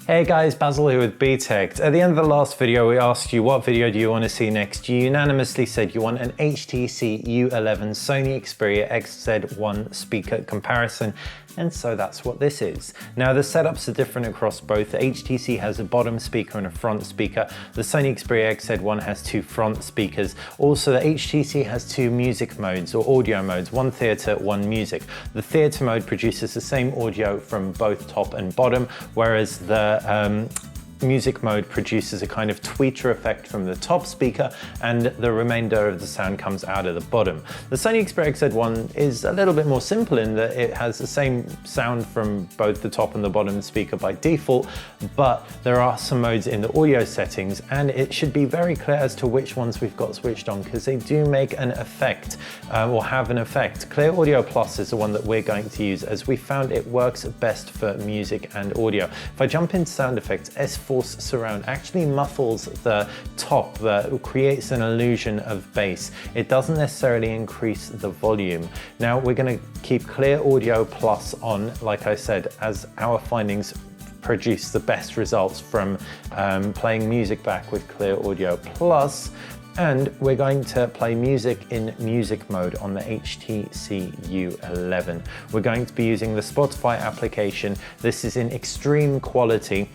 Hey guys, Basil here with BTech. At the end of the last video, we asked you what video do you want to see next. You unanimously said you want an HTC U11 Sony Xperia XZ1 speaker comparison, and so that's what this is. Now the setups are different across both. The HTC has a bottom speaker and a front speaker. The Sony Xperia XZ1 has two front speakers. Also, the HTC has two music modes or audio modes, one theater, one music. The theater mode produces the same audio from both top and bottom, whereas the music mode produces a kind of tweeter effect from the top speaker and the remainder of the sound comes out of the bottom. The Sony Xperia XZ1 is a little bit more simple in that it has the same sound from both the top and the bottom speaker by default, but there are some modes in the audio settings and it should be very clear as to which ones we've got switched on because they do make an effect or have an effect. Clear Audio Plus is the one that we're going to use as we found it works best for music and audio. If I jump into sound effects, S-Force Surround actually muffles the top, creates an illusion of bass. It doesn't necessarily increase the volume. Now we're going to keep Clear Audio Plus on, like I said, as our findings produce the best results from playing music back with Clear Audio Plus. And we're going to play music in music mode on the HTC U11. We're going to be using the Spotify application. This is in extreme quality.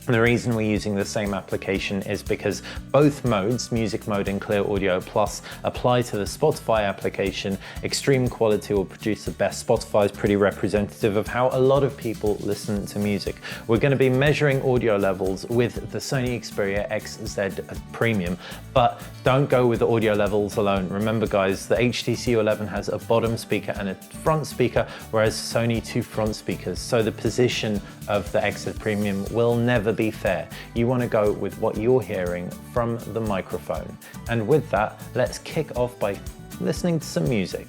The reason we're using the same application is because both modes, music mode and Clear Audio Plus, apply to the Spotify application. Extreme quality will produce the best. Spotify is pretty representative of how a lot of people listen to music. We're going to be measuring audio levels with the Sony Xperia XZ Premium, but don't go with the audio levels alone. Remember guys, the HTC U11 has a bottom speaker and a front speaker, whereas Sony two front speakers. So the position of the XZ Premium will never be fair. You want to go with what you're hearing from the microphone. And with that, let's kick off by listening to some music.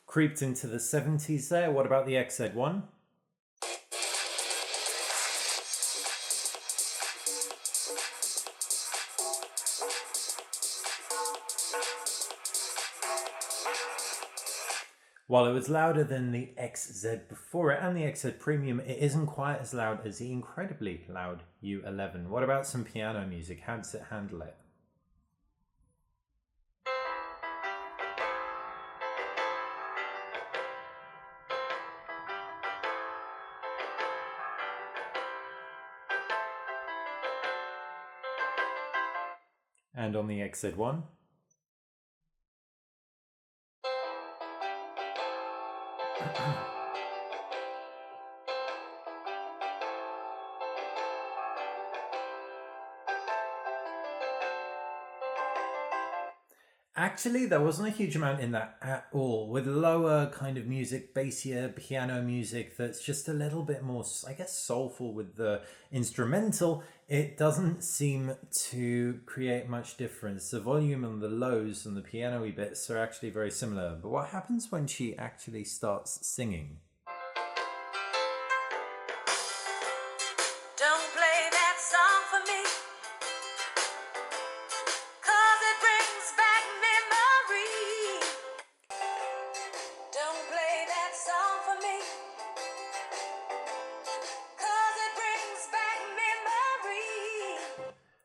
Creeped into the 70s there. What about the XZ1? While it was louder than the XZ before it and the XZ Premium, it isn't quite as loud as the incredibly loud U11. What about some piano music? How does it handle it? And on the XZ1? Actually, there wasn't a huge amount in that at all. With lower kind of music, bassier piano music that's just a little bit more, I guess, soulful with the instrumental, it doesn't seem to create much difference. The volume and the lows and the piano-y bits are actually very similar. But what happens when she actually starts singing? Don't play that song for me, 'cause it brings back memory. Don't play that song for me, 'cause it brings back memory.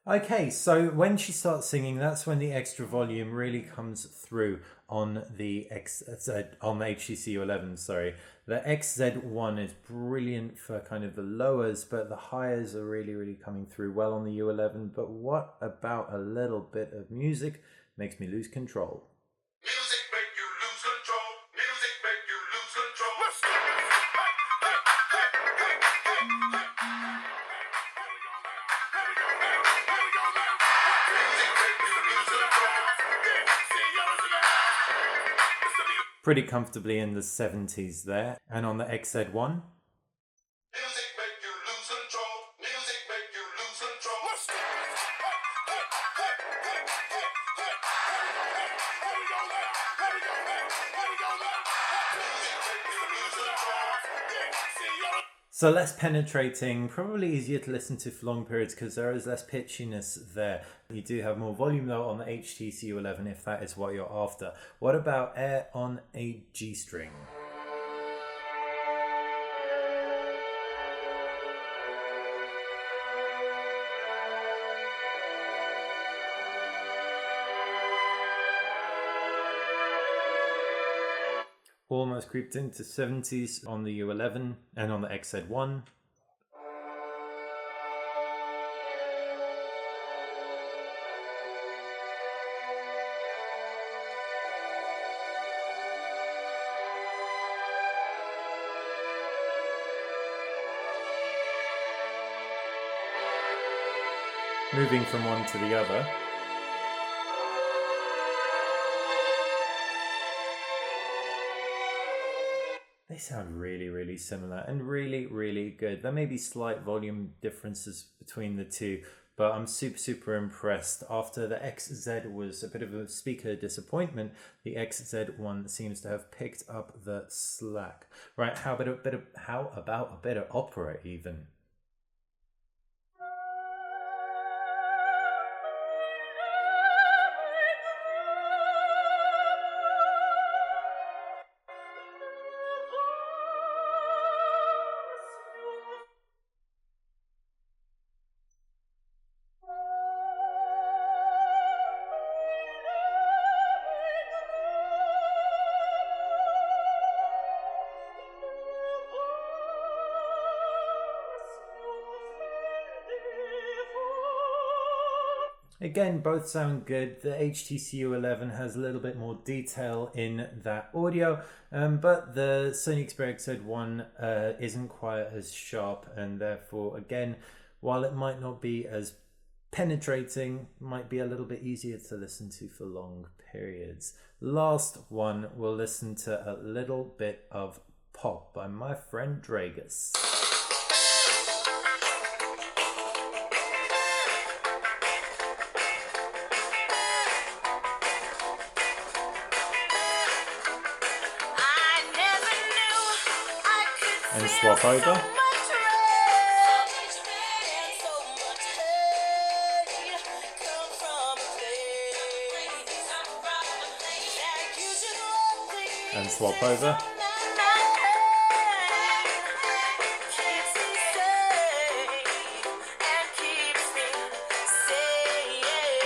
Okay, so when she starts singing, that's when the extra volume really comes through on the HTC U11, sorry. The XZ1 is brilliant for kind of the lowers, but the highs are really coming through well on the U11. But what about a little bit of music makes me lose control? Music make you lose control. Music make you lose control. Pretty comfortably in the 70s there. And on the XZ1? Music make you lose control. Music make you lose control. So less penetrating, probably easier to listen to for long periods because there is less pitchiness there. You do have more volume though on the HTC U11 if that is what you're after. What about air on a G-string? Almost creeped into 70s on the U11 and on the XZ1. Moving from one to the other. They sound really, really similar and really, really good. There may be slight volume differences between the two, but I'm super, super impressed. After the XZ was a bit of a speaker disappointment, the XZ1 seems to have picked up the slack. Right, how about a bit of opera even? Again, both sound good. The HTC U11 has a little bit more detail in that audio, but the Sony Xperia XZ1 isn't quite as sharp, and therefore, again, while it might not be as penetrating, might be a little bit easier to listen to for long periods. Last one, we'll listen to a little bit of Pop by my friend Dragus. And swap over. And swap over.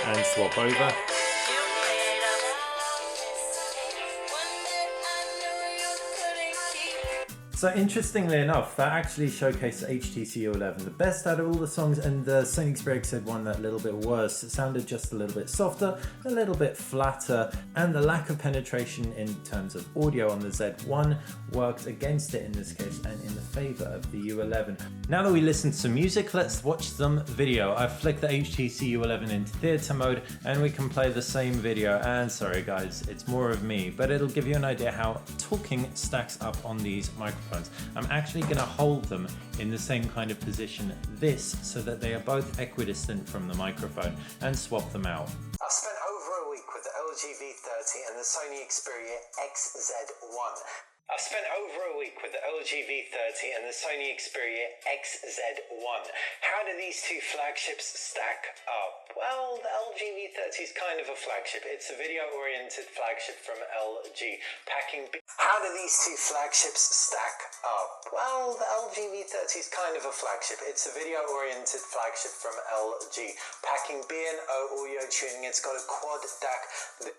And swap over. So interestingly enough, that actually showcased the HTC U11, the best out of all the songs, and the Sony Xperia XZ1 that little bit worse. It sounded just a little bit softer, a little bit flatter, and the lack of penetration in terms of audio on the Z1 worked against it in this case and in the favor of the U11. Now that we listened to some music, let's watch some video. I've flicked the HTC U11 into theater mode and we can play the same video. And sorry guys, it's more of me, but it'll give you an idea how talking stacks up on these microphones. I'm actually going to hold them in the same kind of position, this, so that they are both equidistant from the microphone, and swap them out. I've spent over a week with the LG V30 and the Sony Xperia XZ1. I've spent over a week with the LG V30 and the Sony Xperia XZ1. How do these two flagships stack up? Well, the LG V30 is kind of a flagship. It's a video-oriented flagship from LG, packing... How do these two flagships stack up? Well, the LG V30 is kind of a flagship. It's a video-oriented flagship from LG, packing B&O audio tuning. It's got a quad DAC...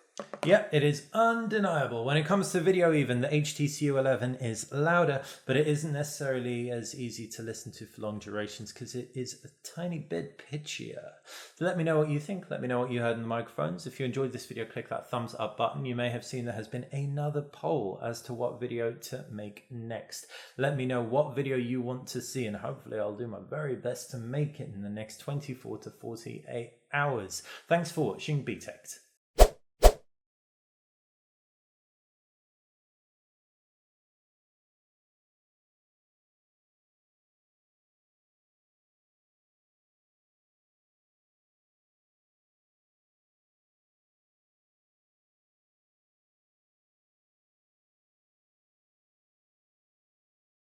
Yep, it is undeniable. When it comes to video even, the HTC U11 is louder, but it isn't necessarily as easy to listen to for long durations because it is a tiny bit pitchier. So let me know what you think. Let me know what you heard in the microphones. If you enjoyed this video, click that thumbs up button. You may have seen there has been another poll as to what video to make next. Let me know what video you want to see, and hopefully I'll do my very best to make it in the next 24 to 48 hours. Thanks for watching BTech.